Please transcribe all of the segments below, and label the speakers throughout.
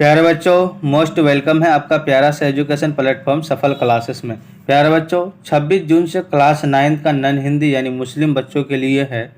Speaker 1: प्यारे बच्चों, most welcome है आपका प्यारा सा एजुकेशन प्लेटफॉर्म सफल क्लासेस में। प्यारे बच्चों, 26 जून से क्लास 9 का नन हिंदी यानी मुस्लिम बच्चों के लिए है।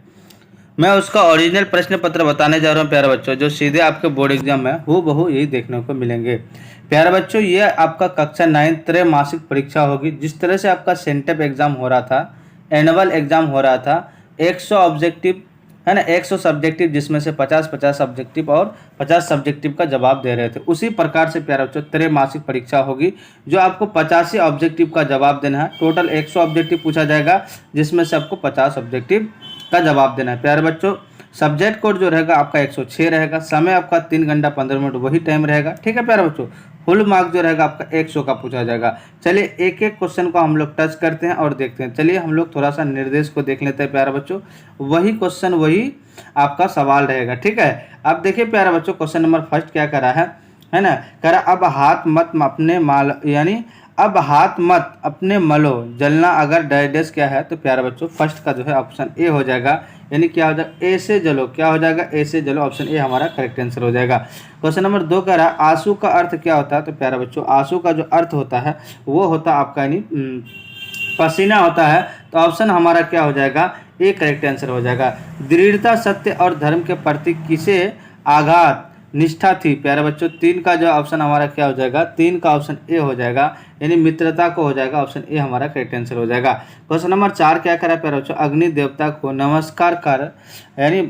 Speaker 1: मैं उसका ओरिजिनल प्रश्न पत्र बताने जा रहा हूँ प्यारे बच्चों, जो सीधे आपके बोर्ड एग्जाम में हूबहू यही देखने को मिलेंगे। प्यारे बच्चों, ये आपका कक्षा 9 त्रैमासिक परीक्षा होगी। जिस तरह से आपका सेंटअप एग्जाम हो रहा था, एनुअल एग्जाम हो रहा था, 100 ऑब्जेक्टिव है ना, 100 सब्जेक्टिव, जिसमें से 50-50 सब्जेक्टिव और 50 सब्जेक्टिव का जवाब दे रहे थे। उसी प्रकार से प्यारे बच्चों त्रैमासिक परीक्षा होगी, जो आपको 85 ऑब्जेक्टिव का जवाब देना है। टोटल 100 ऑब्जेक्टिव पूछा जाएगा, जिसमें से आपको 50 ऑब्जेक्टिव का जवाब देना है। प्यारे बच्चों, सब्जेक्ट कोड जो रहेगा आपका 106 रहेगा। समय आपका 3 घंटा 15 मिनट वही टाइम रहेगा। ठीक है प्यारे बच्चों, फुल मार्क जो रहेगा आपका 100 का पूछा जाएगा। चलिए एक एक क्वेश्चन को हम लोग टच करते हैं और देखते हैं। चलिए हम लोग थोड़ा सा निर्देश को देख लेते हैं प्यारे बच्चों। वही क्वेश्चन वही आपका सवाल रहेगा। ठीक है, अब देखिए प्यारे बच्चों, क्वेश्चन नंबर फर्स्ट क्या करा है ना, करा अब हाथ मत अपने माल, यानी अब हाथ मत अपने मलो जलना अगर डैश क्या है, तो प्यारे बच्चों फर्स्ट का जो है ऑप्शन ए हो जाएगा। यानी क्या हो जाएगा, ए से जलो, क्या हो जाएगा, ए से जलो। ऑप्शन ए हमारा करेक्ट आंसर हो जाएगा। क्वेश्चन नंबर 2 कह रहा है आंसू का अर्थ क्या होता है, तो प्यारे बच्चों आंसू का जो अर्थ होता है वो होता है आपका यानी पसीना होता है। तो ऑप्शन हमारा क्या हो जाएगा, ए करेक्ट आंसर हो जाएगा। दृढ़ता, सत्य और धर्म के प्रति किसे आघात निष्ठा थी, प्यारे बच्चों 3 का जो ऑप्शन हमारा क्या हो जाएगा, 3 का ऑप्शन ए हो जाएगा, यानी मित्रता को हो जाएगा। ऑप्शन ए हमारा करेक्ट आंसर हो जाएगा। क्वेश्चन नंबर 4 क्या करा प्यारे बच्चों, अग्नि देवता को नमस्कार कर, यानी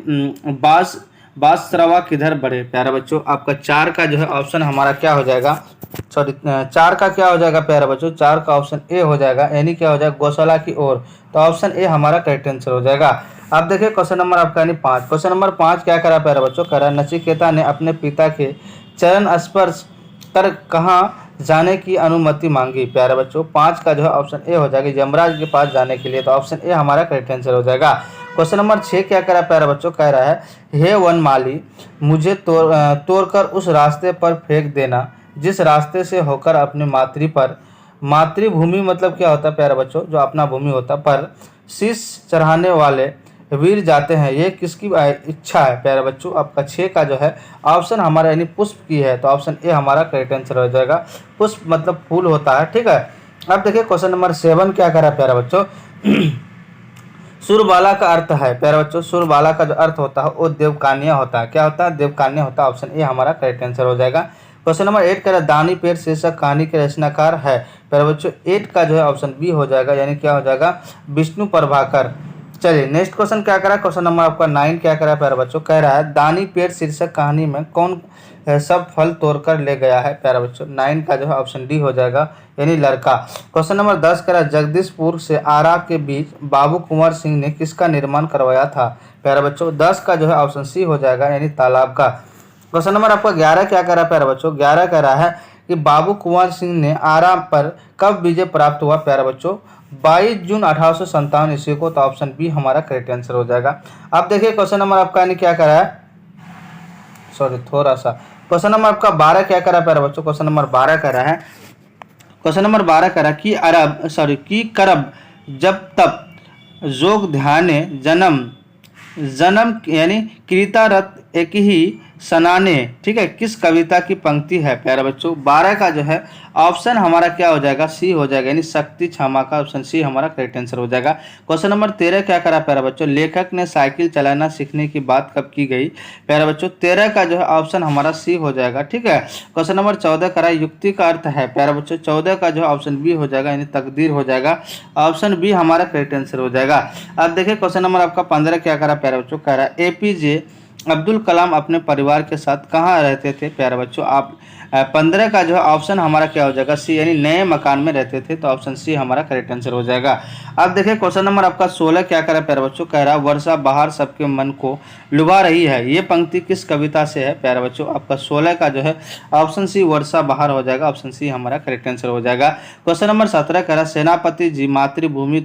Speaker 1: बासरवा किधर बढ़े। प्यारे बच्चों आपका 4 का जो है ऑप्शन हमारा क्या हो जाएगा, सॉरी 4 का क्या हो जाएगा प्यारे बच्चों, 4 का ऑप्शन ए हो जाएगा, यानी क्या हो जाएगा, गौशाला की ओर। तो ऑप्शन ए हमारा करेक्ट आंसर हो जाएगा। अब देखिए क्वेश्चन नंबर आपका यानी 5। क्वेश्चन नंबर 5 क्या करा प्यारे बच्चों, करा नचिकेता ने अपने पिता के चरण स्पर्श कर कहाँ जाने की अनुमति मांगी। प्यारे बच्चों 5 का जो है ऑप्शन ए हो जाएगा, यमराज के पास जाने के लिए। तो ऑप्शन ए हमारा करेक्ट आंसर हो जाएगा। क्वेश्चन नंबर 6 क्या करा प्यारे बच्चों, कह रहा है हे वनमाली मुझे तोड़कर उस रास्ते पर फेंक देना जिस रास्ते से होकर अपनी मातृभूमि मतलब क्या होता है प्यारे बच्चों, जो अपना भूमि होता पर शीश चढ़ाने वाले वीर जाते हैं, ये किसकी इच्छा है। प्यारे बच्चों आपका 6 का जो है ऑप्शन हमारा यानी पुष्प की है। तो ऑप्शन ए हमारा करेक्ट आंसर हो जाएगा। पुष्प मतलब फूल होता है। ठीक है, अब देखिए क्वेश्चन नंबर 7 क्या करा प्यारे बच्चों, सुरबाला का अर्थ है प्यारे बच्चों, सुरबाला का जो अर्थ होता है वो देवकान्या होता है। क्या होता है, देवकान्या होता है। ऑप्शन ए हमारा करेक्ट आंसर हो जाएगा। क्वेश्चन नंबर 8 कह रहा है दानी पेड़ शीर्षक कहानी के रचनाकार है। प्यारे बच्चों 8 का जो है ऑप्शन बी हो जाएगा, यानी क्या हो जाएगा, विष्णु प्रभाकर। चलिए नेक्स्ट क्वेश्चन क्या करा, क्वेश्चन नंबर आपका 9 क्या करा प्यारे बच्चों, कह रहा है दानी पेड़ शीर्षक कहानी में कौन सब फल तोड़कर ले गया है। प्यारे बच्चों 9 का जो है ऑप्शन डी हो जाएगा, यानी लड़का। क्वेश्चन नंबर 10 कह रहा है जगदीशपुर से आरा के बीच बाबू कुंवर सिंह ने किसका निर्माण करवाया था। प्यारे बच्चों 10 का जो है ऑप्शन सी हो जाएगा, यानी तालाब का। क्वेश्चन नंबर आपका 11 क्या कह रहा है प्यारे बच्चों, 11 कह रहा है कि बाबू कुंवर सिंह ने आरा पर कब विजय प्राप्त हुआ। प्यारे बच्चों 22 जून 1857 ईस्वी को। तो ऑप्शन बी हमारा करेक्ट आंसर हो जाएगा। अब देखिए क्वेश्चन नंबर आपका यानी क्या करा है, सॉरी थोड़ा सा, क्वेश्चन नंबर आपका 12 क्या करा प्यारे बच्चों, क्वेश्चन नंबर 12 कह रहा है, क्वेश्चन नंबर 12 कह रहा है कि करब जब तब जोग ध्याने जन्म यानी कृतारत एक ही सनाने। ठीक है, किस कविता की पंक्ति है प्यारे बच्चों। 12 का जो है ऑप्शन हमारा क्या हो जाएगा, सी हो जाएगा, यानी शक्ति क्षमा का। ऑप्शन सी हमारा करेक्ट आंसर हो जाएगा। क्वेश्चन नंबर 13 क्या करा प्यारे बच्चों, लेखक ने साइकिल चलाना सीखने की बात कब की गई। प्यारे बच्चों 13 का जो है ऑप्शन हमारा सी हो जाएगा। ठीक है, क्वेश्चन नंबर 14 करा युक्ति का अर्थ है। प्यारे बच्चों 14 का जो है ऑप्शन बी हो जाएगा, यानी तकदीर हो जाएगा। ऑप्शन बी हमारा करेक्ट आंसर हो जाएगा। अब देखिए क्वेश्चन नंबर आपका 15 क्या करा प्यारे बच्चों, कह रहा है एपीजे अब्दुल कलाम अपने परिवार के साथ कहाँ रहते थे। प्यारे बच्चों आप 15 का जो है ऑप्शन हमारा क्या हो जाएगा, सी, यानी नए मकान में रहते थे। तो ऑप्शन सी हमारा करेक्ट आंसर हो जाएगा। अब देखिए क्वेश्चन नंबर आपका 16 क्या करा प्यारे बच्चों, कह रहा है वर्षा बाहर सबके मन को लुभा रही है, ये पंक्ति किस कविता से है। प्यारे बच्चों आपका 16 का जो है ऑप्शन सी वर्षा बाहर हो जाएगा। ऑप्शन सी हमारा करेक्ट आंसर हो जाएगा। क्वेश्चन नंबर 17 कह रहा है सेनापति जी मातृभूमि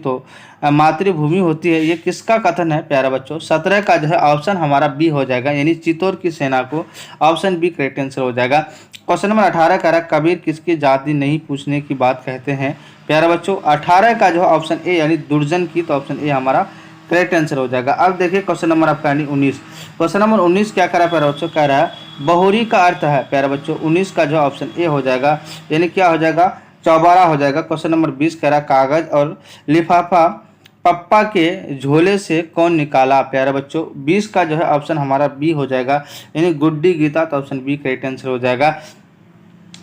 Speaker 1: होती है, ये किसका कथन है। प्यारे बच्चों 17 का जो है ऑप्शन हमारा बी हो जाएगा, यानी चित्तौड़ की सेना को। ऑप्शन बी करेक्ट आंसर हो जाएगा। क्वेश्चन नंबर 18 कह रहा है कबीर किसकी जाति नहीं पूछने की बात कहते हैं। प्यारे बच्चों 18 का जो है ऑप्शन ए, यानी दुर्जन की। तो ऑप्शन ए हमारा करेक्ट आंसर हो जाएगा। अब देखिए क्वेश्चन नंबर आपका यानी 19। क्वेश्चन नंबर 19 क्या कह रहा है प्यारे बच्चों, कह रहा है बहुरी का अर्थ है प्यारे बच्चों 19 का जो है ऑप्शन ए हो जाएगा, यानी क्या हो जाएगा चौबारा हो जाएगा। क्वेश्चन नंबर 20 कह रहा कागज और लिफाफा पप्पा के झोले से कौन निकाला प्यारे बच्चों 20 का जो है ऑप्शन हमारा बी हो जाएगा, यानी गुड्डी गीता, तो ऑप्शन बी करेक्ट आंसर हो जाएगा।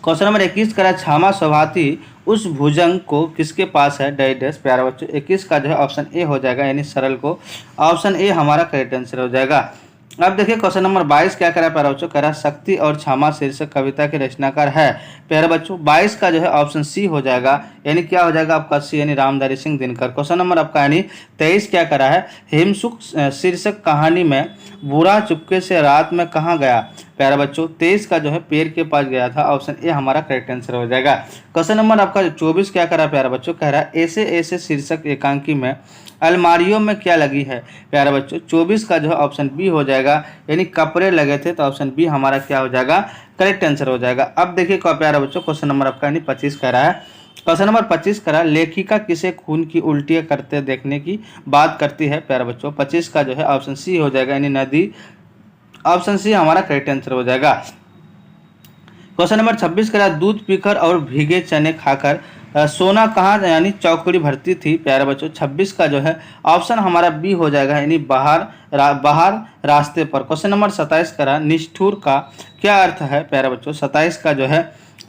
Speaker 1: क्वेश्चन नंबर 21 करा क्षमा स्वभाती उस भुजंग को किसके पास है डैश डैश प्यारे बच्चों 21 का जो है ऑप्शन ए हो जाएगा, यानी सरल को ऑप्शन ए हमारा करेक्ट आंसर हो जाएगा। अब देखिए क्वेश्चन नंबर 22 क्या करा प्यारे बच्चों, कह रहा शक्ति और क्षमा शीर्षक कविता के रचनाकार है प्यारे बच्चों 22 का जो है ऑप्शन सी हो जाएगा, यानी क्या हो जाएगा आपका सी, यानी रामधारी सिंह दिनकर। क्वेश्चन नंबर आपका यानी 23 क्या करा है, हिमसुक शीर्षक कहानी में बुरा चुपके से रात में कहाँ गया प्यारे बच्चों 23 का जो है पेड़ के पास गया था, ऑप्शन ए हमारा करेक्ट आंसर हो जाएगा। क्वेश्चन नंबर आपका 24 क्या करा प्यारे बच्चों, कह रहा है ऐसे ऐसे शीर्षक एकांकी में अलमारियों में क्या लगी है प्यारे बच्चों 24 का जो है ऑप्शन बी हो जाएगा, यानी कपड़े लगे थे, तो ऑप्शन बी हमारा क्या हो जाएगा करेक्ट आंसर हो जाएगा। अब देखिए प्यारे बच्चों क्वेश्चन नंबर आपका यानी 25 कह रहा है, क्वेश्चन नंबर 25 करा लेखिका किसे खून की उल्टियाँ करते देखने की बात करती है प्यारे बच्चों 25 का जो है ऑप्शन सी हो जाएगा, यानी नदी, ऑप्शन सी हमारा करेक्ट आंसर हो जाएगा। क्वेश्चन नंबर 26 करा दूध पीकर और भीगे चने खाकर सोना कहाँ यानी चौकड़ी भरती थी प्यारे बच्चों 26 का जो है ऑप्शन हमारा बी हो जाएगा, यानी बाहर रास्ते पर। क्वेश्चन नंबर 27 करा निष्ठुर का क्या अर्थ है प्यारे बच्चों 27 का जो है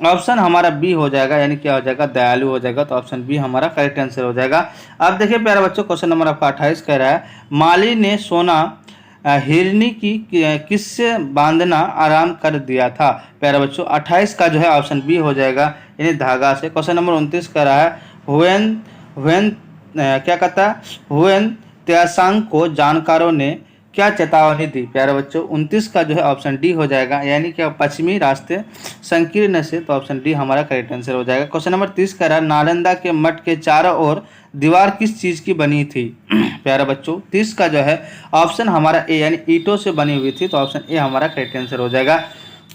Speaker 1: ऑप्शन हमारा बी हो जाएगा, यानी क्या हो जाएगा दयालु हो जाएगा, तो ऑप्शन बी हमारा करेक्ट आंसर हो जाएगा। अब देखिए प्यारे बच्चों क्वेश्चन नंबर आपका 28 कह रहा है माली ने सोना हिरनी की किससे बांधना आराम कर दिया था प्यारे बच्चों 28 का जो है ऑप्शन बी हो जाएगा, यानी धागा से। क्वेश्चन नंबर 29 कह रहा है हुएन हुएन क्या कहता है हुएन त्यासांग को जानकारों ने क्या चेतावनी दी प्यारे बच्चों 29 का जो है ऑप्शन डी हो जाएगा, यानी क्या पश्चिमी रास्ते संकीर्ण से, तो ऑप्शन डी हमारा करेक्ट आंसर हो जाएगा। क्वेश्चन नंबर 30 कह रहा है नालंदा के मठ के चारों ओर दीवार किस चीज़ की बनी थी प्यारे बच्चों 30 का जो है ऑप्शन हमारा ए, यानी ईंटों से बनी हुई थी, तो ऑप्शन ए हमारा करेक्ट आंसर हो जाएगा।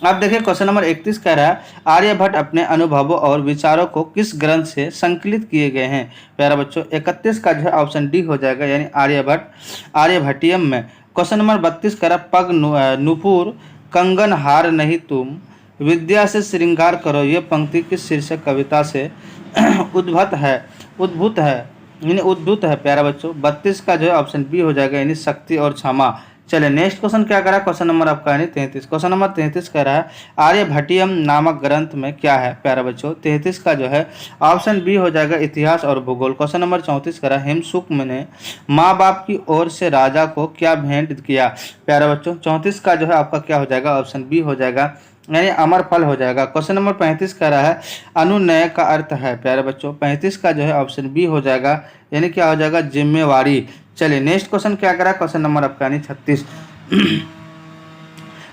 Speaker 1: अब देखिए क्वेश्चन नंबर 31 कह रहा है आर्यभट्ट अपने अनुभवों और विचारों को किस ग्रंथ से संकलित किए गए हैं प्यारे बच्चों 31 का जो है ऑप्शन डी हो जाएगा, यानी आर्यभट्टियम में। क्वेश्चन नंबर 32 कह रहा पग नुपुर कंगन हार नहीं तुम विद्या से श्रृंगार करो, ये पंक्ति किस शीर्षक कविता से उद्भूत है प्यारा बच्चों 32 का जो है ऑप्शन बी हो जाएगा, यानी शक्ति और क्षमा। चलिए नेक्स्ट क्वेश्चन क्या करा क्वेश्चन नंबर आपका यानी 33। क्वेश्चन नंबर 33 कह रहा है आर्यभट्टियम नामक ग्रंथ में क्या है प्यारा बच्चों 33 का जो है ऑप्शन बी हो जाएगा इतिहास और भूगोल। क्वेश्चन नंबर 34 कह रहा है हिमसुक ने माँ बाप की ओर से राजा को क्या भेंट किया प्यारा बच्चों 34 का जो है आपका क्या हो जाएगा ऑप्शन बी हो जाएगा, यानी अमर फल हो जाएगा। क्वेश्चन नंबर 35 कह रहा है अनुनय का अर्थ है प्यारे बच्चों 35 का जो है ऑप्शन बी हो जाएगा, यानी क्या हो जाएगा जिम्मेवारी। चलिए नेक्स्ट क्वेश्चन क्या करा क्वेश्चन नंबर आपका यानी 36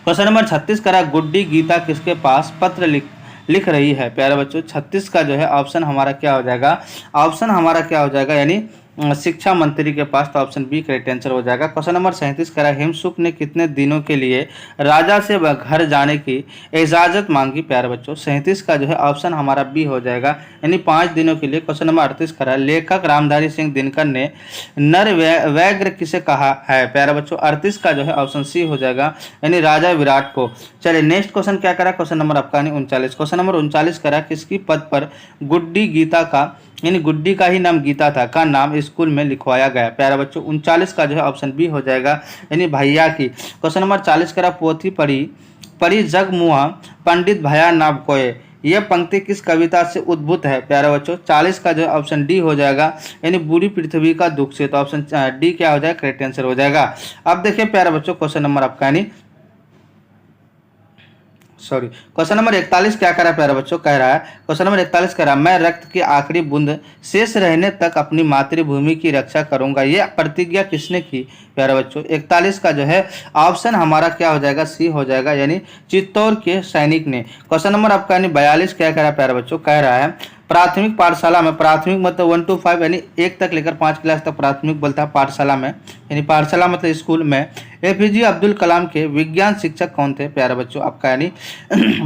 Speaker 1: क्वेश्चन नंबर 36 करा गुड्डी गीता किसके पास पत्र लिख रही है प्यारे बच्चों 36 का जो है ऑप्शन हमारा क्या हो जाएगा, ऑप्शन हमारा क्या हो जाएगा, यानी शिक्षा मंत्री के पास, तो ऑप्शन बी करेक्ट आंसर हो जाएगा। क्वेश्चन नंबर 37 करा हिमसुक ने कितने दिनों के लिए राजा से घर जाने की इजाज़त मांगी प्यारे बच्चों 37 का जो है ऑप्शन हमारा बी हो जाएगा, यानी 5 दिनों के लिए। क्वेश्चन नंबर 38 करा लेखक रामधारी सिंह दिनकर ने नर व्याघ्र किसे कहा है प्यारे बच्चों 38 का जो है ऑप्शन सी हो जाएगा, यानी राजा विराट को। चलिए नेक्स्ट क्वेश्चन क्या करा क्वेश्चन नंबर आपका यानी 39। क्वेश्चन नंबर 39 करा किसकी पद पर गुड्डी गीता का यानी गुड्डी का ही नाम गीता था का नाम स्कूल में लिखवाया गया प्यारा बच्चों 39 का जो है ऑप्शन बी हो जाएगा, यानी भैया की। क्वेश्चन नंबर 40 करा पोथी पढ़ी जग मुआ पंडित भया नाम कोय, यह पंक्ति किस कविता से उद्भूत है प्यारे बच्चों 40 का जो है ऑप्शन डी हो जाएगा, यानी बुरी पृथ्वी का दुख से, तो ऑप्शन डी क्या हो जाएगा करेक्ट आंसर हो जाएगा। अब देखिए प्यारे बच्चों क्वेश्चन नंबर आपका यानी क्वेश्चन नंबर 41 क्या कह रहा है प्यारे बच्चों कह रहा है क्वेश्चन नंबर 41 कह रहा है मैं रक्त की आखिरी बूंद शेष रहने तक अपनी मातृभूमि की रक्षा करूंगा, यह प्रतिज्ञा किसने की प्यारे बच्चों 41 का जो है ऑप्शन हमारा क्या हो जाएगा सी हो जाएगा, यानी चित्तौड़ के सैनिक ने। क्वेश्चन नंबर आपका यानी 42 क्या कह रहा है प्यारे बच्चों कह रहा है प्राथमिक पाठशाला में, प्राथमिक मतलब 1 to 5 यानी 1 तक लेकर 5 क्लास तक प्राथमिक बोलता है पाठशाला में, यानी पाठशाला मतलब स्कूल में एपीजे अब्दुल कलाम के विज्ञान शिक्षक कौन थे प्यारे बच्चों आपका यानी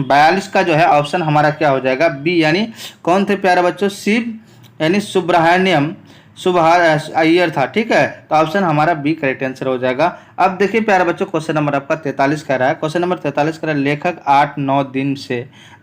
Speaker 1: 42 का जो है ऑप्शन हमारा क्या हो जाएगा बी, यानी कौन थे प्यारे बच्चों शिव यानी सुब्रहान्यम सुबहार अय्यर था। ठीक है, तो ऑप्शन हमारा बी करेक्ट आंसर हो जाएगा। अब देखिए प्यारे बच्चों, क्वेश्चन नंबर आपका 43 कह रहा है। क्वेश्चन नंबर 43 कह रहा है, लेखक 8-9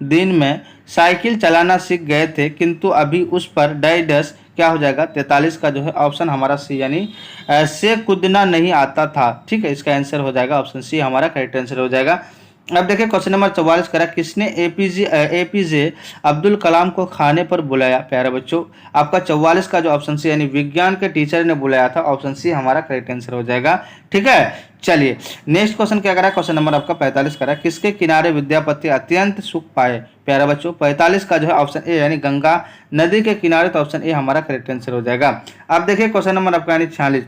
Speaker 1: दिन में साइकिल चलाना सीख गए थे, किंतु अभी उस पर डैश क्या हो जाएगा। 43 का जो है ऑप्शन हमारा सी यानी से कूदना नहीं आता था। ठीक है, इसका आंसर हो जाएगा ऑप्शन सी हमारा करेक्ट आंसर हो जाएगा। अब देखिए क्वेश्चन नंबर 44 करा, किसने एपीजे अब्दुल कलाम को खाने पर बुलाया। प्यारे बच्चों, आपका 44 का जो ऑप्शन सी यानी विज्ञान के टीचर ने बुलाया था, ऑप्शन सी हमारा करेक्ट आंसर हो जाएगा। ठीक है, चलिए नेक्स्ट क्वेश्चन क्या करा, क्वेश्चन नंबर आपका 45 करा, किसके किनारे विद्यापति अत्यंत सुख पाए। प्यारे बच्चों, 45 का जो है ऑप्शन ए यानी गंगा नदी के किनारे, तो ऑप्शन ए हमारा करेक्ट आंसर हो जाएगा। अब देखिए क्वेश्चन नंबर आपका यानी 46,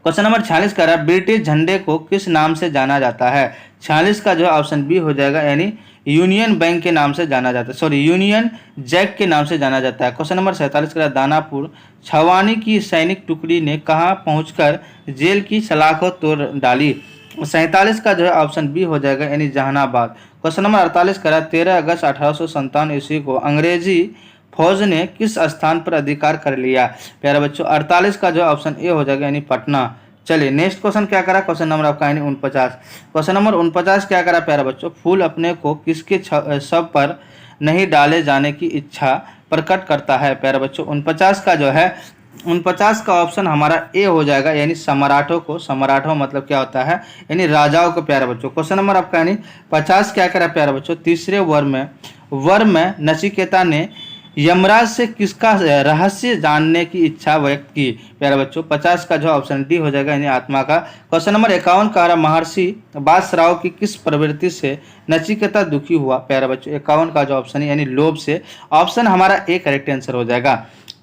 Speaker 1: क्वेश्चन नंबर 46 कह रहा है, ब्रिटिश झंडे को किस नाम से जाना जाता है। 46 का जो है ऑप्शन बी हो जाएगा यानी यूनियन बैंक के नाम से जाना जाता है, सॉरी यूनियन जैक के नाम से जाना जाता है। क्वेश्चन नंबर 47 कह रहा है, दानापुर छावनी की सैनिक टुकड़ी ने कहां पहुंचकर जेल की सलाखों तोड़ डाली। 47 का जो है ऑप्शन बी हो जाएगा यानी जहानाबाद। क्वेश्चन नंबर 48 कह रहा है, 13 अगस्त 1857 ईस्वी को अंग्रेजी फौज ने किस स्थान पर अधिकार कर लिया। प्यारे बच्चों, 48 का जो ऑप्शन ए हो जाएगा यानी पटना। चलिए नेक्स्ट क्वेश्चन क्या करा, क्वेश्चन नंबर आपका यानी 49। क्वेश्चन नंबर 49 क्या करा प्यारे बच्चों, फूल अपने को किसके शव पर नहीं डाले जाने की इच्छा प्रकट करता है। प्यारे बच्चों, 49 का जो है 49 का ऑप्शन हमारा ए हो जाएगा यानी सम्राटों को। सम्राटों मतलब क्या होता है यानी राजाओं को। प्यारे बच्चों, क्वेश्चन नंबर आपका यानी 50 क्या करा प्यारे बच्चों, तीसरे वर में नचिकेता ने यमराज से किसका रहस्य जानने की इच्छा व्यक्त की। प्यारे बच्चों, 50 का जो ऑप्शन डी हो जाएगा यानी आत्मा का। क्वेश्चन नंबर 51 कह रहा, महर्षि बादशाह की किस प्रवृत्ति से नचिकेता दुखी हुआ। प्यारे बच्चों, 51 का जो ऑप्शन है यानी लोभ से, ऑप्शन हमारा ए करेक्ट आंसर हो जाएगा।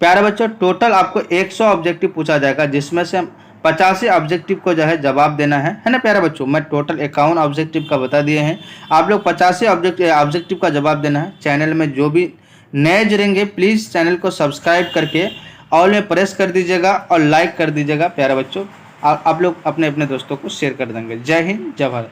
Speaker 1: प्यारे बच्चों, टोटल आपको 100 ऑब्जेक्टिव पूछा जाएगा, जिसमें से 85 ऑब्जेक्टिव को जो है जवाब देना है ना प्यारे बच्चों। मैं टोटल 51 ऑब्जेक्टिव का बता दिए हैं, आप लोग 85 ऑब्जेक्टिव का जवाब देना है। चैनल में जो भी नए जुड़ेंगे प्लीज़ चैनल को सब्सक्राइब करके ऑल में प्रेस कर दीजिएगा और लाइक कर दीजिएगा। प्यारे बच्चों, आप लोग अपने अपने दोस्तों को शेयर कर देंगे। जय हिंद, जय भारत।